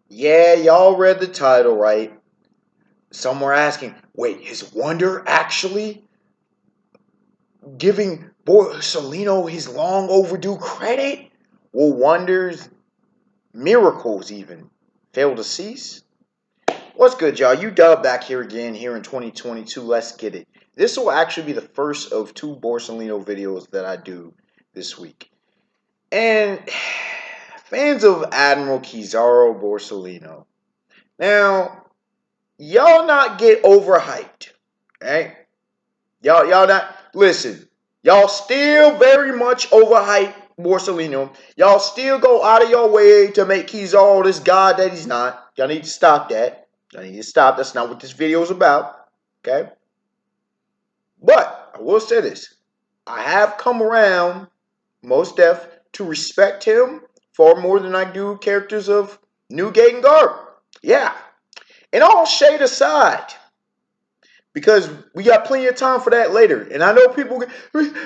Yeah, y'all read the title, right? Some were asking, wait, is Wonder actually giving Borsalino his long overdue credit? Will Wonder's miracles even fail to cease? What's good, y'all? You Dub back here again here in 2022. Let's get it. This will actually be the first of two Borsalino videos that I do this week. And fans of Admiral Kizaru Borsalino. Now, y'all not get overhyped, right? Y'all not listen. Y'all still very much overhyped Borsalino. Y'all still go out of your way to make Kizaru this god that he's not. Y'all need to stop that. Y'all need to stop. That's not what this video is about. Okay? But I will say this. I have come around, most def, to respect him far more than I do characters of Newgate and Garb. Yeah. And all shade aside, because we got plenty of time for that later. And I know people,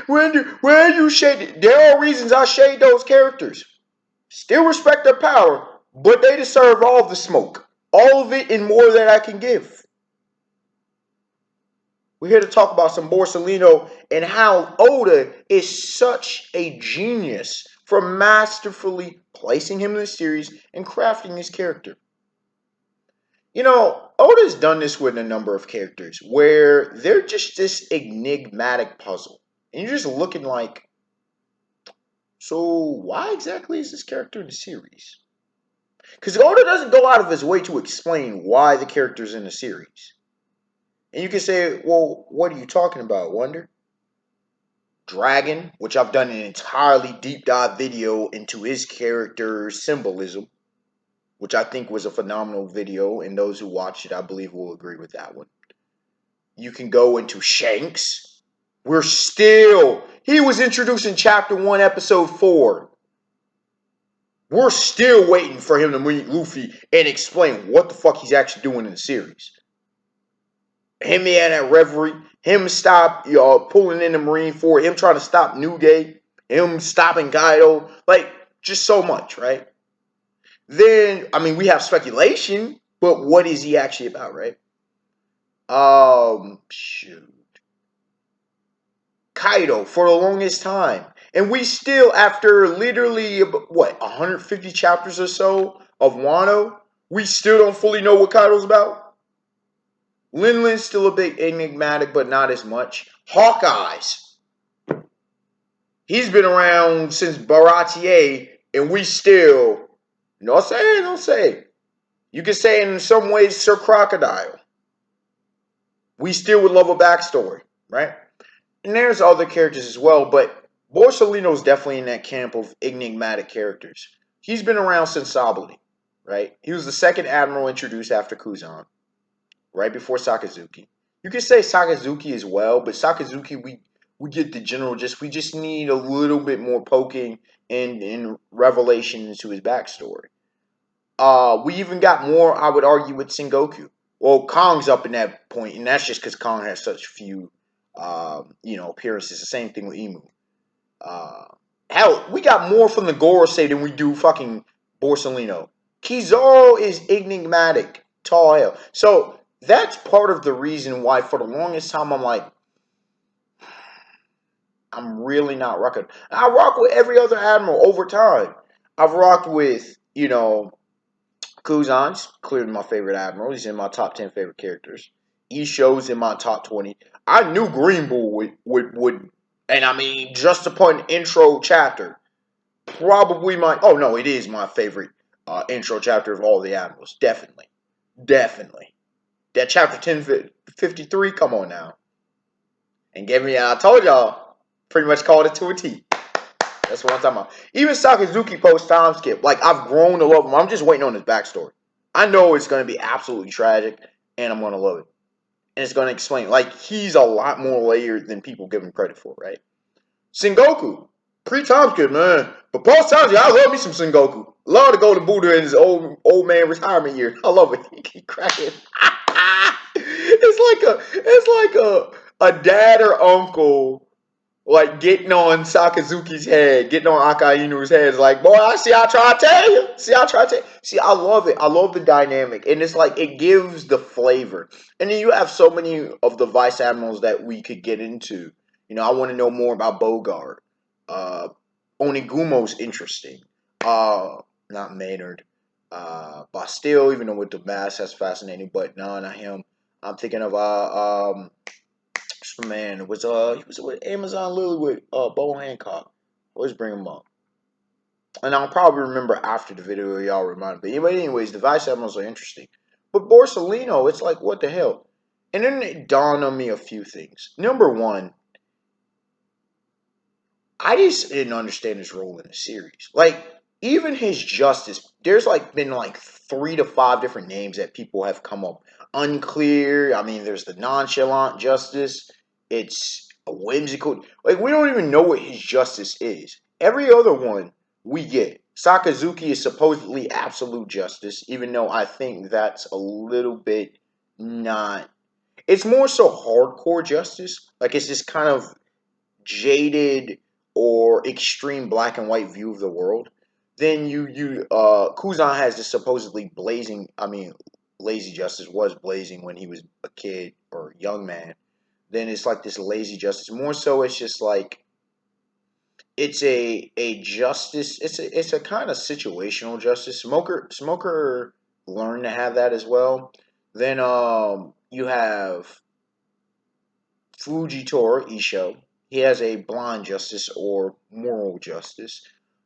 when you shade, there are reasons I shade those characters. Still respect their power, but they deserve all of the smoke. All of it and more that I can give. We're here to talk about some Borsalino and how Oda is such a genius for masterfully placing him in the series and crafting his character. You know, Oda's done this with a number of characters where they're just this enigmatic puzzle. And you're just looking like, so why exactly is this character in the series? Because Oda doesn't go out of his way to explain why the character's in the series. And you can say, well, what are you talking about, Wonder? Dragon, which I've done an entirely deep dive video into his character symbolism, which I think was a phenomenal video, and those who watched it, I believe, will agree with that one. You can go into Shanks. He was introduced in Chapter 1, Episode 4. We're still waiting for him to meet Luffy and explain what the fuck he's actually doing in the series. Him in that reverie, him pulling in the Marine Ford, him trying to stop Newgate, him stopping Kaido, like, just so much, right? Then, I mean, we have speculation, but what is he actually about, right? Shoot. Kaido for the longest time. And we still, after literally, 150 chapters or so of Wano, we still don't fully know what Kaido's about. Linlin's still a bit enigmatic, but not as much. Hawkeyes. He's been around since Baratier, and we still, don't say. You can say in some ways Sir Crocodile. We still would love a backstory, right? And there's other characters as well, but Borsalino's definitely in that camp of enigmatic characters. He's been around since Sabali, right? He was the second admiral introduced after Kuzan, right before Sakazuki. You could say Sakazuki as well, but Sakazuki, we get the general gist. We just need a little bit more poking and revelation into his backstory. We even got more, I would argue, with Sengoku. Well, Kong's up in that point, and that's just because Kong has such few appearances. The same thing with Emu. Hell, we got more from the Gorosei than we do fucking Borsalino. Kizaru is enigmatic. Tall hell. So that's part of the reason why for the longest time I'm like, I'm really not rocking. I rock with every other admiral over time. I've rocked with, Kuzan's clearly my favorite admiral. He's in my top 10 favorite characters. Isho's in my top 20. I knew Green Bull would and I mean, just upon intro chapter, probably it is my favorite intro chapter of all the admirals. Definitely. That chapter 1053, come on now. And I told y'all, pretty much called it to a T. That's what I'm talking about. Even Sakazuki post time skip. Like, I've grown to love him. I'm just waiting on his backstory. I know it's going to be absolutely tragic, and I'm going to love it. And it's going to explain. Like, he's a lot more layered than people give him credit for, right? Sengoku. Pre-time skip, man. But post time skip, I love me some Sengoku. Love the Golden Buddha in his old man retirement year. I love it. He cracking. It's like a dad or uncle Like getting on Sakazuki's head, getting on Akainu's head is like, boy, I see I try to tell you. See, I try to tell you. See, I love it. I love the dynamic. And it's like it gives the flavor. And then you have so many of the Vice Admirals that we could get into. You know, I want to know more about Bogart. Uh Onigumo's interesting. Uh Not Maynard. Bastille, even though with the mask that's fascinating, but no, not him. I'm thinking of man, it was he was with Amazon Lily with Bo Hancock. Always bring him up. And I'll probably remember after the video y'all remind me. But anyways, the Vice Admirals are interesting. But Borsalino, it's like what the hell? And then it dawned on me a few things. Number one, I just didn't understand his role in the series. Like, even his justice, there's like been like 3 to 5 different names that people have come up. Unclear. I mean, there's the nonchalant justice. It's a whimsical. Like, we don't even know what his justice is. Every other one we get. Sakazuki is supposedly absolute justice, even though I think that's a little bit not. It's more so hardcore justice. Like, it's just kind of jaded or extreme black and white view of the world. Then Kuzan has this supposedly blazing, I mean, lazy justice was blazing when he was a kid or a young man. Then it's like this lazy justice. More so it's just like it's a justice, it's a kind of situational justice. Smoker learned to have that as well. Then you have Fujitora Isho. He has a blind justice or moral justice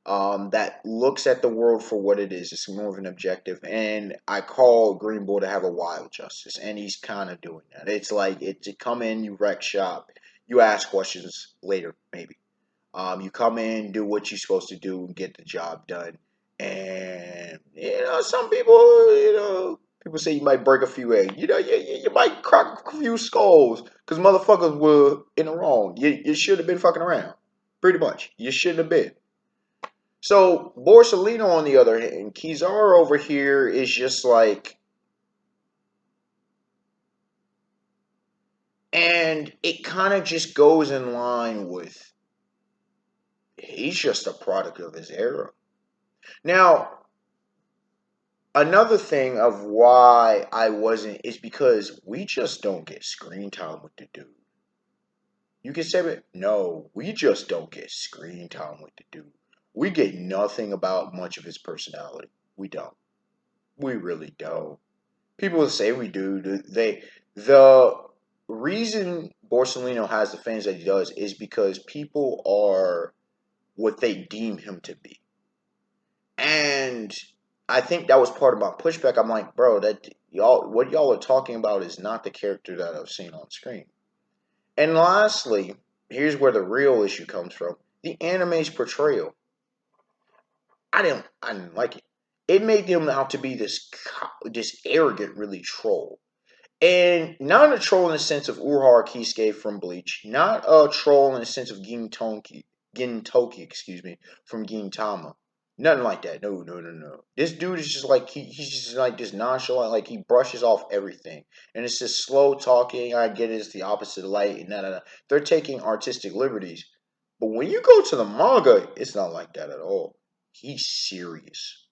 that looks at the world for what it is. It's more of an objective. And I call Green Bull to have a wild justice. And he's kind of doing that. It's like you come in, you wreck shop, you ask questions later, maybe. You come in, do what you're supposed to do, and get the job done. And, some people, people say you might break a few eggs. You might crack a few skulls because motherfuckers were in the wrong. You should have been fucking around. Pretty much. You shouldn't have been. So, Borsalino, on the other hand, Kizaru over here is just like, and it kind of just goes in line with, he's just a product of his era. Now, another thing of why I wasn't is because we just don't get screen time with the dude. You can say it. No, we just don't get screen time with the dude. We get nothing about much of his personality. We don't. We really don't. People say we do. The reason Borsalino has the fans that he does is because people are what they deem him to be. And I think that was part of my pushback. I'm like, bro, that what y'all are talking about is not the character that I've seen on screen. And lastly, here's where the real issue comes from. The anime's portrayal. I didn't like it. It made him out to be this arrogant, really troll. And not a troll in the sense of Urahara Kisuke from Bleach. Not a troll in the sense of Gintoki, excuse me, from Gintama. Nothing like that. No, no, no, no. This dude is just like he's just like this nonchalant, like he brushes off everything. And it's just slow talking. I get it, it's the opposite of light and nah. They're taking artistic liberties. But when you go to the manga, it's not like that at all. He's serious.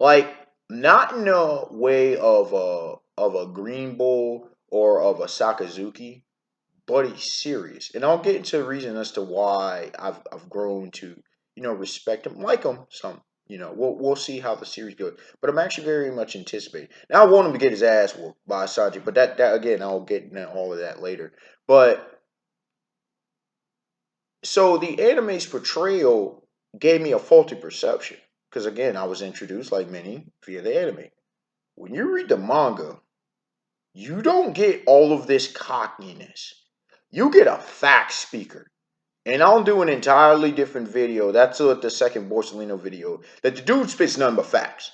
Like, not in a way of a Green Bull or of a Sakazuki, but he's serious. And I'll get into the reason as to why I've grown to, respect him, like him some. We'll see how the series goes. But I'm actually very much anticipating. Now I want him to get his ass whooped by Saji, but that again, I'll get into all of that later. But so the anime's portrayal gave me a faulty perception. Because again, I was introduced like many via the anime. When you read the manga, you don't get all of this cockiness. You get a fact speaker. And I'll do an entirely different video. That's the second Borsalino video. That the dude spits nothing but facts.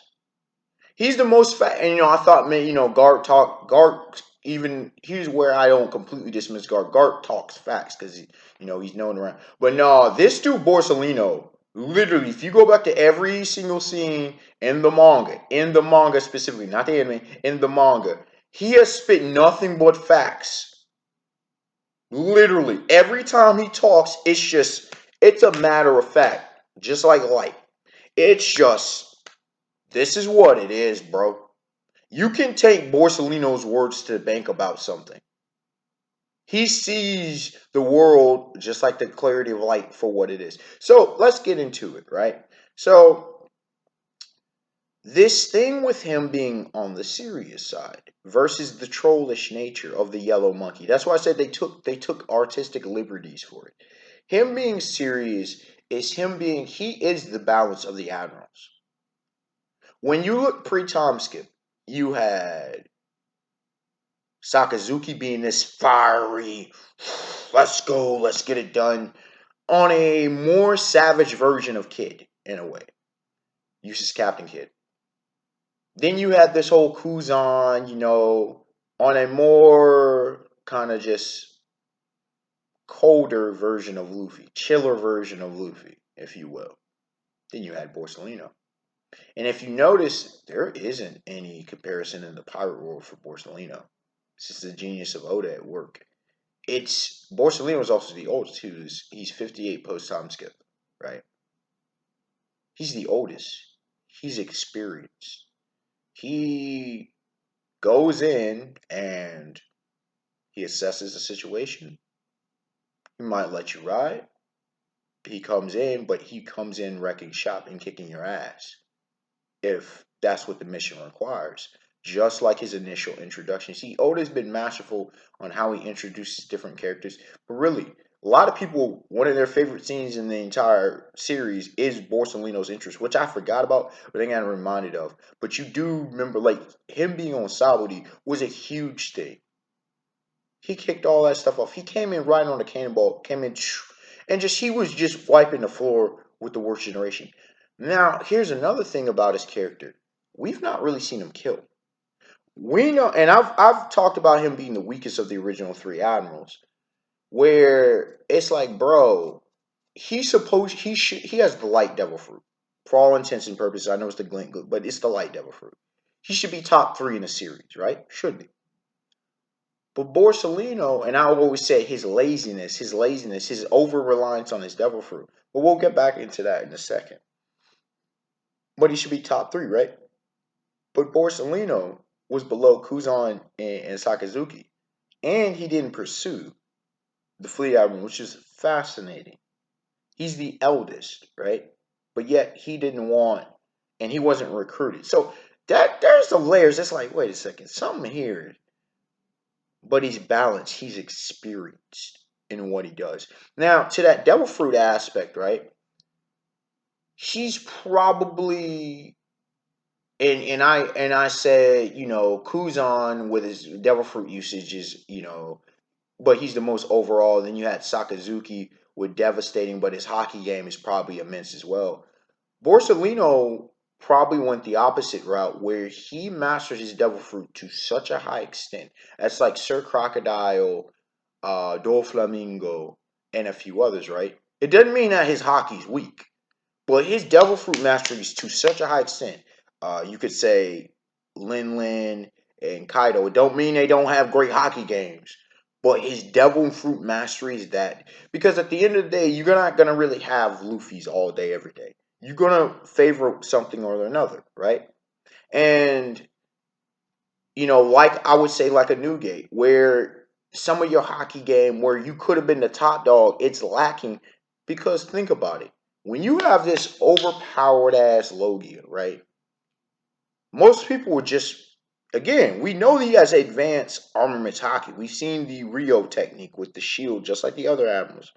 He's the most fact. And, I thought, man, Gart, even, here's where I don't completely dismiss Gart. Gart talks facts because, he's known around. But no, this dude, Borsalino, literally, if you go back to every single scene in the manga specifically, not the anime, in the manga, he has spit nothing but facts. Literally, every time he talks, it's a matter of fact, just like light. It's just, this is what it is, bro. You can take Borsalino's words to the bank about something. He sees the world just like the clarity of light for what it is. So let's get into it, right? So this thing with him being on the serious side versus the trollish nature of the yellow monkey. That's why I said they took artistic liberties for it. Him being serious is him being he is the balance of the admirals. When you look pre-time skip, you had Sakazuki being this fiery, let's go, let's get it done, on a more savage version of Kid, in a way. Uses Captain Kid. Then you had this whole Kuzan, on a more kind of just colder version of Luffy, chiller version of Luffy, if you will. Then you had Borsalino. And if you notice, there isn't any comparison in the pirate world for Borsalino. This is the genius of Oda at work. It's Borsalino is also the oldest too. He's 58 post time skip, right? He's the oldest. He's experienced. He goes in and he assesses the situation. He might let you ride. He comes in, but he comes in wrecking shop and kicking your ass if that's what the mission requires. Just like his initial introduction. See, Oda's been masterful on how he introduces different characters. But really, a lot of people, one of their favorite scenes in the entire series is Borsalino's interest, which I forgot about, but I got reminded of. But you do remember, like, him being on Sabaody was a huge thing. He kicked all that stuff off. He came in right on the cannonball, came in, and he was just wiping the floor with the worst generation. Now, here's another thing about his character. We've not really seen him kill. We know, and I've talked about him being the weakest of the original three admirals, where it's like, bro, he has the light devil fruit for all intents and purposes. I know it's the glint, but it's the light devil fruit. He should be top 3 in the series, right? Should be. But Borsalino, and I always say his laziness, his over reliance on his devil fruit. But we'll get back into that in a second. But he should be top 3, right? But Borsalino was below Kuzan and Sakazuki. And he didn't pursue the Fleet Admiral, which is fascinating. He's the eldest, right? But yet he didn't want, and he wasn't recruited. So there's some layers. It's like, wait a second, something here. But he's balanced. He's experienced in what he does. Now, to that devil fruit aspect, right? He's probably and I said, Kuzan with his devil fruit usage is, but he's the most overall. Then you had Sakazuki with devastating, but his hockey game is probably immense as well. Borsalino probably went the opposite route where he mastered his devil fruit to such a high extent. That's like Sir Crocodile, Doflamingo, and a few others, right? It doesn't mean that his hockey's weak, but his devil fruit mastery is to such a high extent. You could say Lin Lin and Kaido. It don't mean they don't have great hockey games, but his devil fruit mastery is that. Because at the end of the day, you're not gonna really have Luffy's all day, every day. You're gonna favor something or another, right? And like I would say, like a Newgate, where some of your hockey game where you could have been the top dog, it's lacking because think about it. When you have this overpowered ass Logia, right? Most people would just, again, we know he has advanced armaments hockey. We've seen the Rio technique with the shield, just like the other admirals.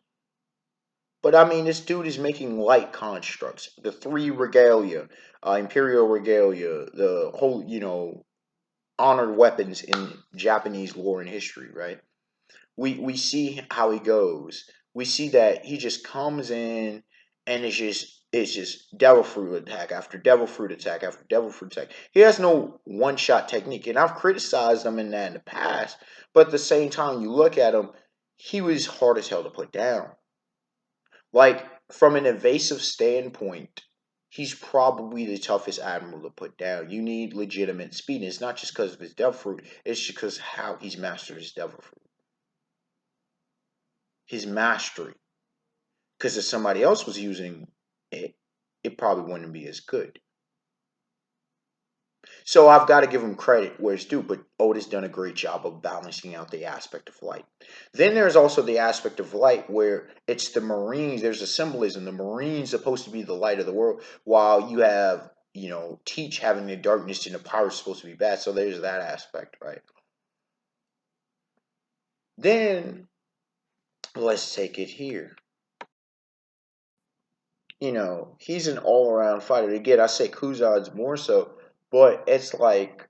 But I mean, this dude is making light constructs, the 3 regalia, Imperial regalia, the whole, honored weapons in Japanese lore and history, right? We see how he goes. We see that he just comes in and it's just devil fruit attack after devil fruit attack after devil fruit attack. He has no one shot technique, and I've criticized him in that in the past. But at the same time, you look at him, he was hard as hell to put down. Like from an evasive standpoint, he's probably the toughest admiral to put down. You need legitimate speed, and it's not just because of his devil fruit. It's just because how he's mastered his devil fruit. his mastery. Because if somebody else was using it, it probably wouldn't be as good. So I've got to give him credit where it's due, but Oda's done a great job of balancing out the aspect of light. Then there's also the aspect of light where it's the Marines. There's a symbolism. The Marines supposed to be the light of the world, while you have, Teach having the darkness and the pirates supposed to be bad. So there's that aspect, right? Then let's take it here. He's an all-around fighter. Again, I say Kuzan's more so, but it's like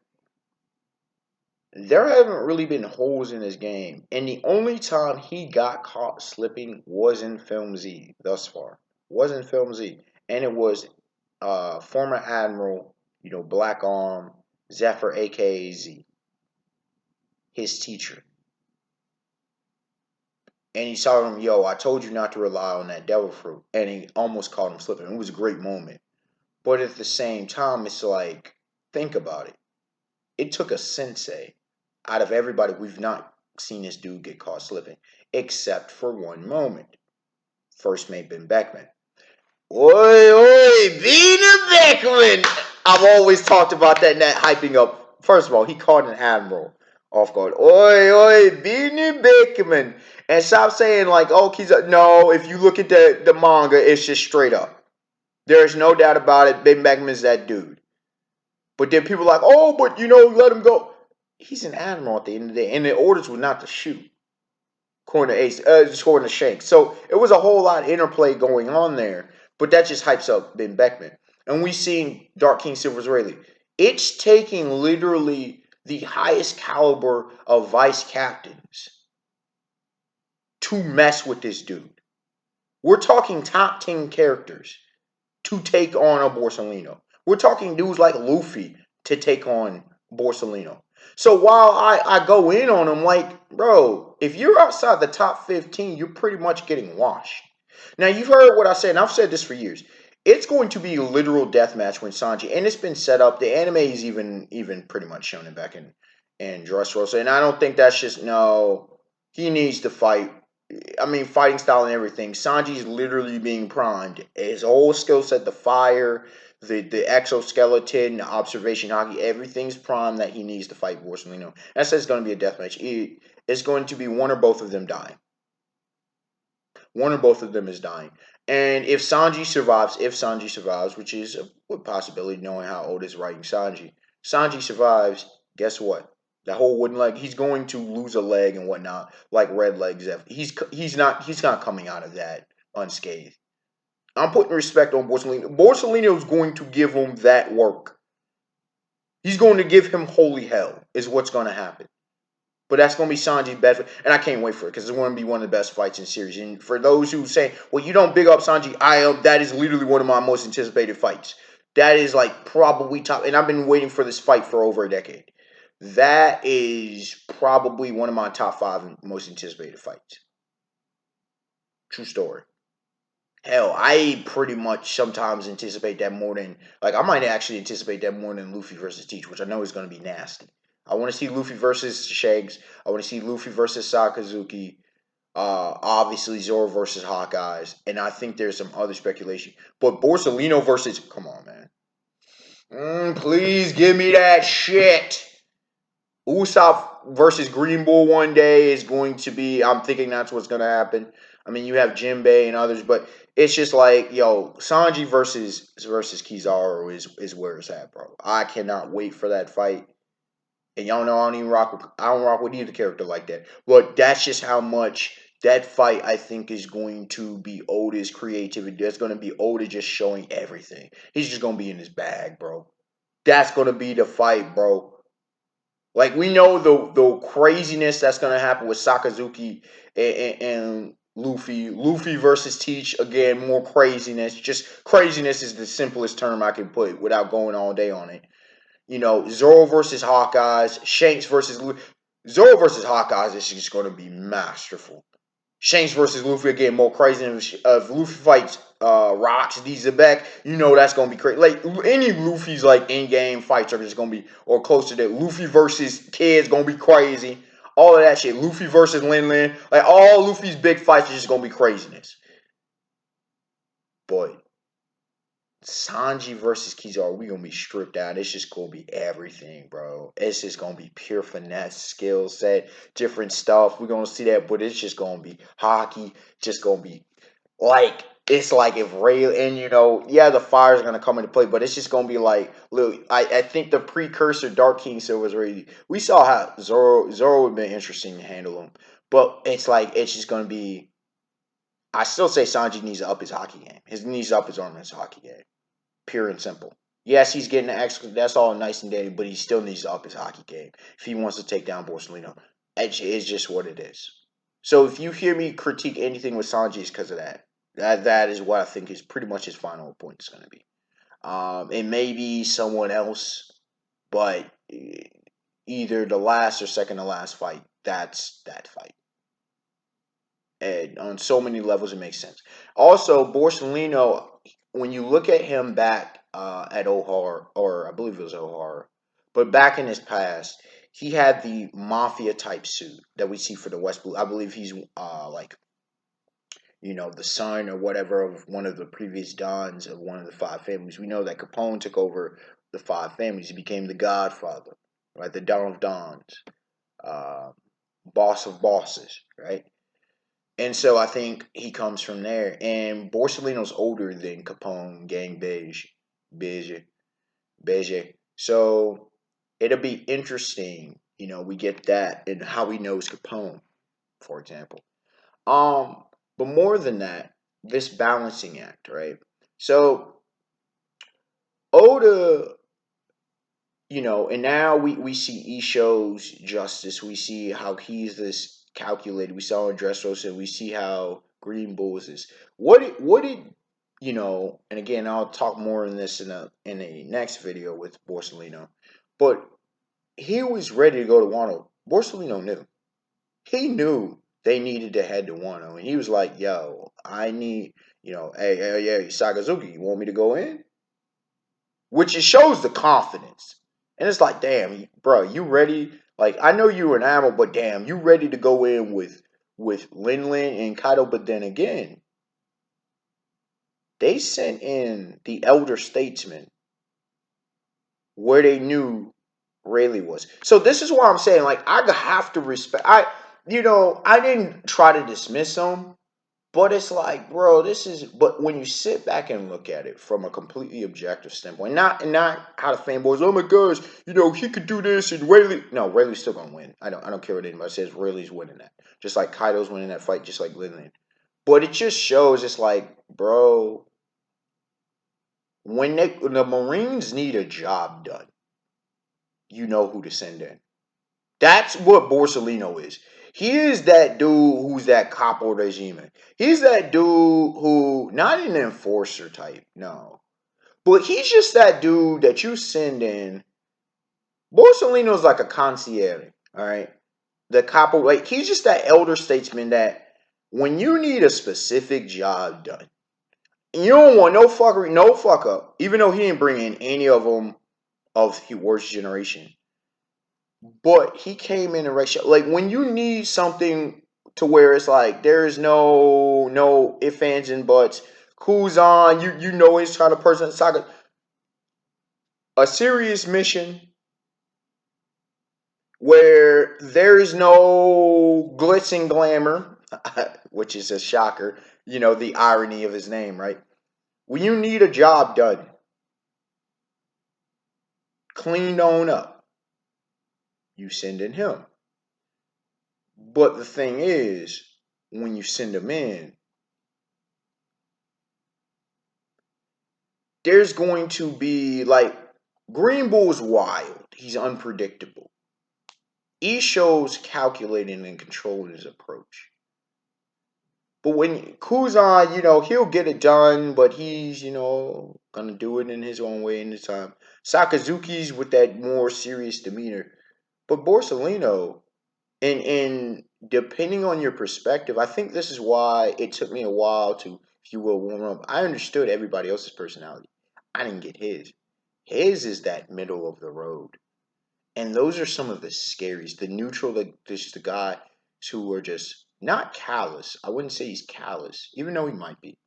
there haven't really been holes in his game. And the only time he got caught slipping was in Film Z thus far. Was in Film Z. And it was former Admiral, Black Arm, Zephyr, aka Z, his teacher. And he saw him, yo, I told you not to rely on that devil fruit. And he almost caught him slipping. It was a great moment. But at the same time, it's like, think about it. It took a sensei out of everybody. We've not seen this dude get caught slipping, except for one moment. First mate Ben Beckman. Oi, Bina Beckman! I've always talked about that net hyping up. First of all, he called an admiral off guard. Oi, Bina Beckman. And stop saying like, oh, no, if you look at the manga, it's just straight up. There's no doubt about it. Ben Beckman's that dude. But then people are like, oh, but let him go. He's an admiral at the end of the day, and the orders were not to shoot. According to Ace, according to Shanks. So it was a whole lot of interplay going on there, but that just hypes up Ben Beckman. And we seen Dark King Silver's Rayleigh. It's taking literally the highest caliber of vice captains to mess with this dude. We're talking top 10 characters to take on a Borsalino. We're talking dudes like Luffy to take on Borsalino. So while I go in on him like, bro, if you're outside the top 15, you're pretty much getting washed. Now, you've heard what I said, and I've said this for years. It's going to be a literal deathmatch when Sanji, and it's been set up. The anime is even pretty much shown it back in Dressrosa, and I don't think that's just, no, he needs to fight. I mean, fighting style and everything. Sanji's literally being primed. His whole skill set, the fire, the exoskeleton, the observation hockey, everything's primed that he needs to fight Borsalino. That says it's going to be a deathmatch. It's going to be one or both of them dying. One or both of them is dying. And if Sanji survives, which is a possibility knowing how Oda's writing Sanji survives, guess what? That whole wooden leg, he's going to lose a leg and whatnot, like Red Legs. He's not coming out of that unscathed. I'm putting respect on Borsalino. Borsalino is going to give him that work. He's going to give him holy hell, is what's going to happen. But that's going to be Sanji's best, and I can't wait for it because it's going to be one of the best fights in the series. And for those who say, "Well, you don't big up Sanji," that is literally one of my most anticipated fights. That is like probably top, and I've been waiting for this fight for over a decade. That is probably one of my top 5 most anticipated fights. True story. Hell, I pretty much sometimes anticipate that more than, like, I might actually anticipate that more than Luffy versus Teach, which I know is going to be nasty. I want to see Luffy versus Shanks. I want to see Luffy versus Sakazuki. Obviously Zoro versus Hawkeyes, and I think there's some other speculation. But Borsalino versus, come on, man, please give me that shit. Usopp versus Green Bull one day is going to be, I'm thinking that's what's going to happen. I mean, you have Jinbei and others, but it's just like, yo, Sanji versus Kizaru is where it's at, bro. I cannot wait for that fight. And y'all know I don't rock with either character like that. But that's just how much that fight, I think, is going to be Oda's creativity. That's going to be Oda just showing everything. He's just going to be in his bag, bro. That's going to be the fight, bro. Like, we know the craziness that's going to happen with Sakazuki and Luffy. Luffy versus Teach, again, more craziness. Just craziness is the simplest term I can put without going all day on it. Zoro versus Hawkeyes, Shanks versus Luffy. Zoro versus Hawkeyes is just going to be masterful. Shanks versus Luffy, again, more crazy. If Luffy fights Rocks, Zebek, that's going to be crazy. Like, any Luffy's, like, in-game fights are just going to be, or closer to Luffy versus Kid's going to be crazy. all of that shit. Luffy versus Lin Lin. Like, all Luffy's big fights are just gonna be craziness. But Sanji versus Kizaru, we gonna be stripped down. It's just gonna be everything, bro. It's just gonna be pure finesse, skill set, different stuff. We're gonna see that, but it's just gonna be hockey. Just gonna be like, it's like if Ray, and yeah, the fire's gonna come into play, but it's just gonna be like, look, I think the precursor Dark King Silver's already. We saw how Zoro would have been interesting to handle him, but it's like it's just gonna be. I still say Sanji needs to up his hockey game. He needs to up his arm in his hockey game. Pure and simple. Yes, he's getting the extra. That's all nice and dandy, but he still needs to up his hockey game if he wants to take down Borsalino. It's just what it is. So if you hear me critique anything with Sanji, it's because of that. That is what I think is pretty much his final point is going to be. It may be someone else, but either the last or second to last fight, that's that fight. And on so many levels, it makes sense. Also, Borsalino, when you look at him back at Ohar, or I believe it was Ohar, but back in his past, he had the mafia type suit that we see for the West Blue. I believe he's like, the son or whatever of one of the previous dons of one of the five families. We know that Capone took over the five families. He became the Godfather, right? The Don of Dons, uh, boss of bosses, right? And so I think he comes from there. And Borsalino's older than Capone, Gang Beige, Beige. So it'll be interesting, we get that and how he knows Capone, for example. Um, but more than that, this balancing act, right? So Oda, and now we see Isho's justice. We see how he's this calculated. We saw in Dressrosa, and we see how Green Bull is this. What did and again, I'll talk more in this in a next video with Borsalino. But he was ready to go to Wano. Borsalino knew. He knew they needed to head to Wano, and he was like, "Yo, I need, hey, Sakazuki, you want me to go in?" Which it shows the confidence. And it's like, damn, bro, you ready? Like, I know you were an admiral, but damn, you ready to go in with Lin Lin and Kaido? But then again, they sent in the elder statesman where they knew Rayleigh was. So this is why I'm saying, like, I have to respect. I didn't try to dismiss them. But it's like, bro, but when you sit back and look at it from a completely objective standpoint, not how the fanboys, oh my gosh, he could do this and Rayleigh. No, Rayleigh's still gonna win. I don't care what anybody says. Rayleigh's winning that. Just like Kaido's winning that fight, just like Lin Lin. But it just shows, it's like, bro, when the Marines need a job done, you know who to send in. That's what Borsalino is. He is that dude who's that capo regime. He's that dude who, not an enforcer type, no. But he's just that dude that you send in. Borsalino's like a concierge, all right? The capo, like, he's just that elder statesman that when you need a specific job done, you don't want no fuckery, no fuck up, even though he didn't bring in any of them of the worst generation. But he came in a ratio. Like, when you need something to where it's like there's no ifs, ands, and buts. Kuzan, you know he's trying to person saga. A serious mission where there is no glitz and glamour, which is a shocker. The irony of his name, right? When you need a job done, cleaned on up, you send in him. But the thing is, when you send him in, there's going to be like Green Bull's wild. He's unpredictable. Isho's calculating and controlling his approach. But when Kuzan, he'll get it done, but he's, gonna do it in his own way in his time. Sakazuki's with that more serious demeanor. But Borsalino, and depending on your perspective, I think this is why it took me a while to, if you will, warm up. I understood everybody else's personality. I didn't get his. His is that middle of the road. And those are some of the scariest. The neutral, just the guy who are just not callous. I wouldn't say he's callous, even though he might be.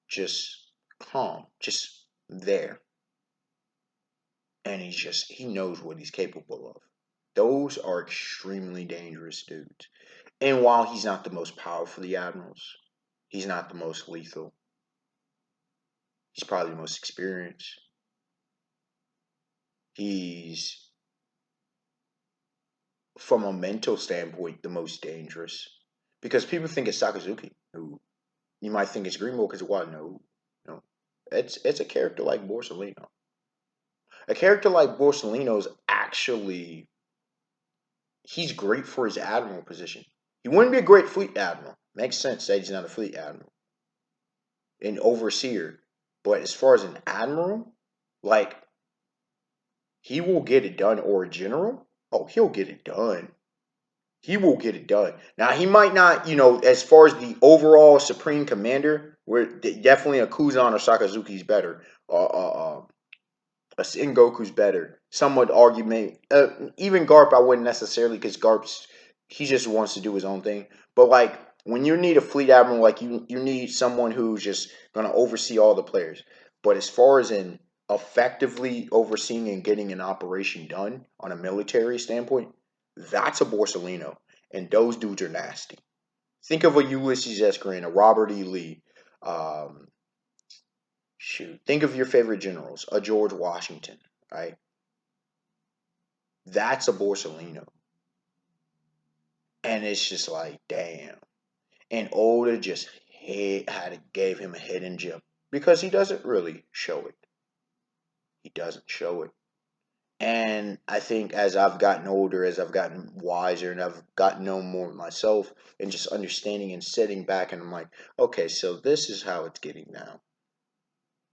Just calm, just there. And he knows what he's capable of. Those are extremely dangerous dudes. And while he's not the most powerful of the admirals, he's not the most lethal. He's probably the most experienced. He's, from a mental standpoint, the most dangerous. Because people think it's Sakazuki, who you might think it's Greenbow because what? No, no. It's a character like Borsalino. A character like Borsalino's actually, he's great for his admiral position. He wouldn't be a great fleet admiral. Makes sense that he's not a fleet admiral. An overseer. But as far as an admiral, like, he will get it done, or a general. Oh, he'll get it done. He will get it done. Now, he might not, as far as the overall supreme commander, where definitely a Kuzan or Sakazuki's better. A Sengoku's better. Some would argue maybe even Garp. I wouldn't necessarily, because Garp's, he just wants to do his own thing. But like, when you need a fleet admiral, like you need someone who's just gonna oversee all the players. But as far as in effectively overseeing and getting an operation done on a military standpoint, that's a Borsalino, and those dudes are nasty. Think of a Ulysses S. Grant, a Robert E. Lee. Um, Shoot, think of your favorite generals, a George Washington, right? That's a Borsalino. And it's just like, damn. And Oda just gave him a hidden gem because he doesn't really show it. He doesn't show it. And I think as I've gotten older, as I've gotten wiser, and I've gotten to know more of myself, and just understanding and sitting back, and I'm like, okay, so this is how it's getting now.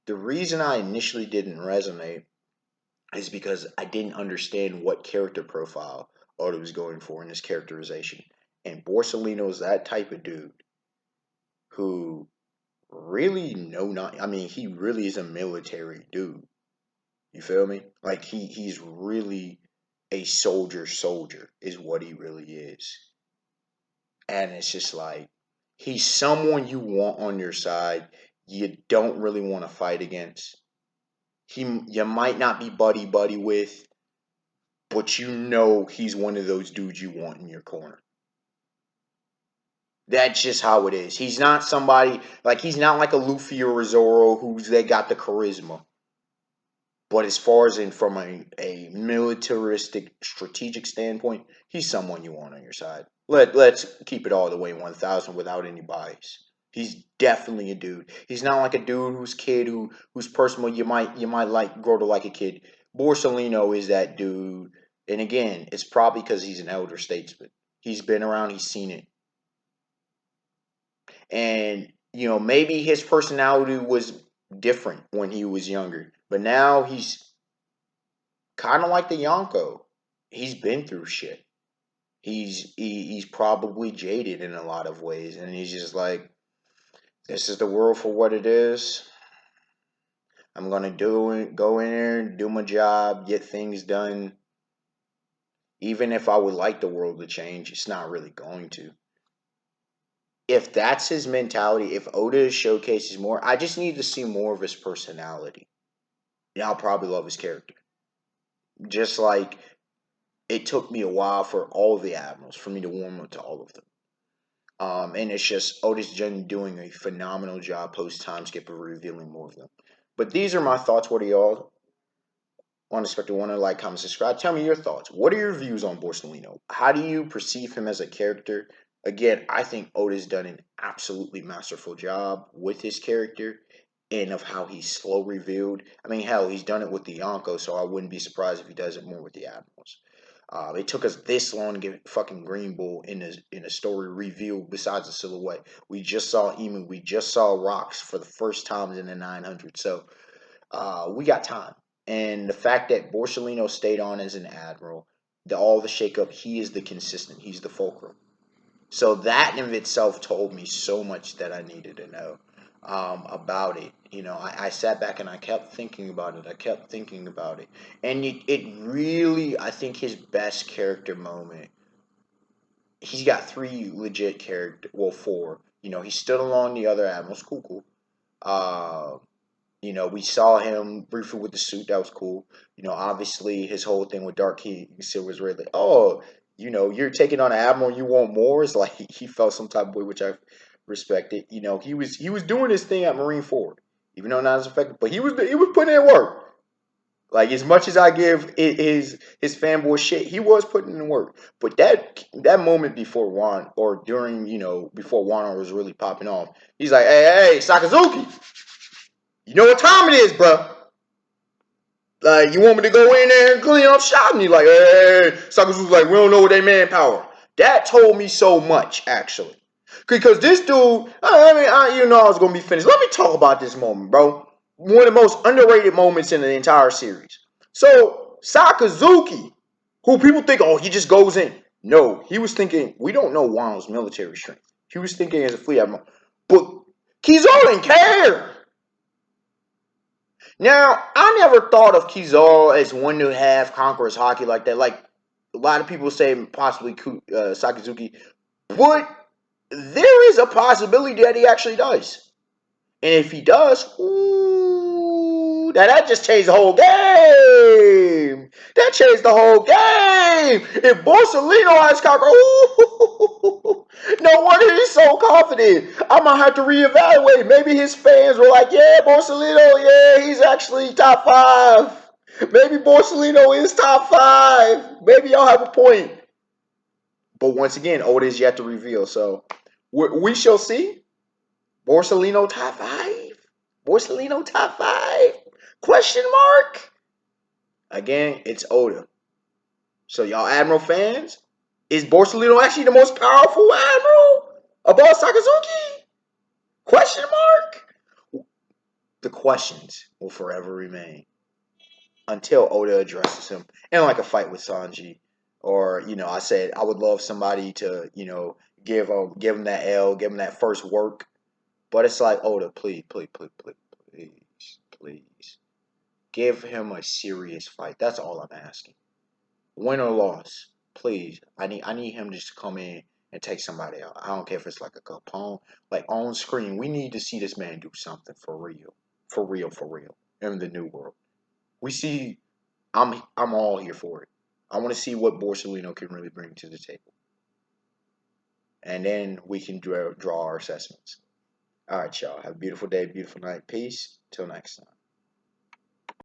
The reason I initially didn't resonate is because I didn't understand what character profile Oda was going for in his characterization. And Borsalino is that type of dude who really I mean, he really is a military dude. You feel me? Like he's really a soldier is what he really is. And it's just like, he's someone you want on your side. You don't really want to fight against. You might not be buddy with, but he's one of those dudes you want in your corner. That's just how it is. He's not somebody, like, he's not like a Luffy or a Zoro they got the charisma. But as far as from a militaristic strategic standpoint, he's someone you want on your side. Let's keep it all the way 1,000 without any bias. He's definitely a dude. He's not like a dude who's personal. You might like grow to like a kid. Borsalino is that dude. And again, it's probably because he's an elder statesman. He's been around, he's seen it. And maybe his personality was different when he was younger. But now he's kind of like the Yonko. He's been through shit. He's probably jaded in a lot of ways, and he's just like, this is the world for what it is. I'm gonna go in there, do my job, get things done. Even if I would like the world to change, it's not really going to. If that's his mentality, if Oda showcases more, I just need to see more of his personality. Yeah, I'll probably love his character. Just like it took me a while for all the admirals for me to warm up to all of them. And it's just Otis Jen doing a phenomenal job post time skip of revealing more of them. But these are my thoughts. What are y'all? Want to like, comment, subscribe. Tell me your thoughts. What are your views on Borsalino? How do you perceive him as a character? Again, I think Oda's done an absolutely masterful job with his character and of how he's slow revealed. I mean, hell, he's done it with the Yonko, so I wouldn't be surprised if he does it more with the Admirals. It took us this long to get fucking Green Bull in a story revealed besides the silhouette. We just saw Emu. We just saw Rocks for the first time in the 900. So we got time. And the fact that Borsalino stayed on as an admiral, all the shakeup, he is the consistent. He's the fulcrum. So that in itself told me so much that I needed to know about it. I sat back and I kept thinking about it. I kept thinking about it. And it really, I think his best character moment, he's got three legit character, well, four. He stood along the other admirals, cool. Uh, we saw him briefly with the suit. That was cool. Obviously his whole thing with Dark Kizaru was really, oh, you're taking on an admiral. You want more? It's like he felt some type of way, which I respected. He was doing his thing at Marine Forward, even though not as effective, but he was putting in work. Like, as much as I give his fanboy shit, he was putting in work. But that moment before Juan, or during, before Wano was really popping off, he's like, hey, Sakazuki, you know what time it is, bro. Like, you want me to go in there and clean up shop? And he's like, hey, Sakazuki's like, we don't know what they manpower. That told me so much, actually. Because this dude, I was going to be finished. Let me talk about this moment, bro. One of the most underrated moments in the entire series. So, Sakazuki, who people think, oh, he just goes in. No, he was thinking, we don't know Wano's military strength. He was thinking as a fleet admiral. But Kizaru didn't care. Now, I never thought of Kizaru as one to have Conqueror's hockey like that. Like, a lot of people say possibly Sakazuki. But there is a possibility that he actually does. And if he does, ooh, that just changed the whole game. That changed the whole game. If Borsalino has Conqueror, ooh, no wonder he's so confident. I might have to reevaluate. Maybe his fans were like, yeah, Borsalino, yeah, he's actually top 5. Maybe Borsalino is top 5. Maybe y'all have a point. But once again, Oda is yet to reveal. So we shall see. Borsalino top 5? Borsalino top 5? Question mark? Again, it's Oda. So y'all Admiral fans, is Borsalino actually the most powerful Admiral above Sakazuki? Question mark? The questions will forever remain until Oda addresses him in like a fight with Sanji. Or, I said I would love somebody to, give him that L, give him that first work. But it's like, Oda, please. Give him a serious fight. That's all I'm asking. Win or loss, please. I need him just to come in and take somebody out. I don't care if it's like a Capone. Like, on screen, we need to see this man do something for real. For real. In the new world. We see, I'm all here for it. I want to see what Borsalino can really bring to the table. And then we can draw our assessments. All right, y'all. Have a beautiful day, beautiful night. Peace. Till next time.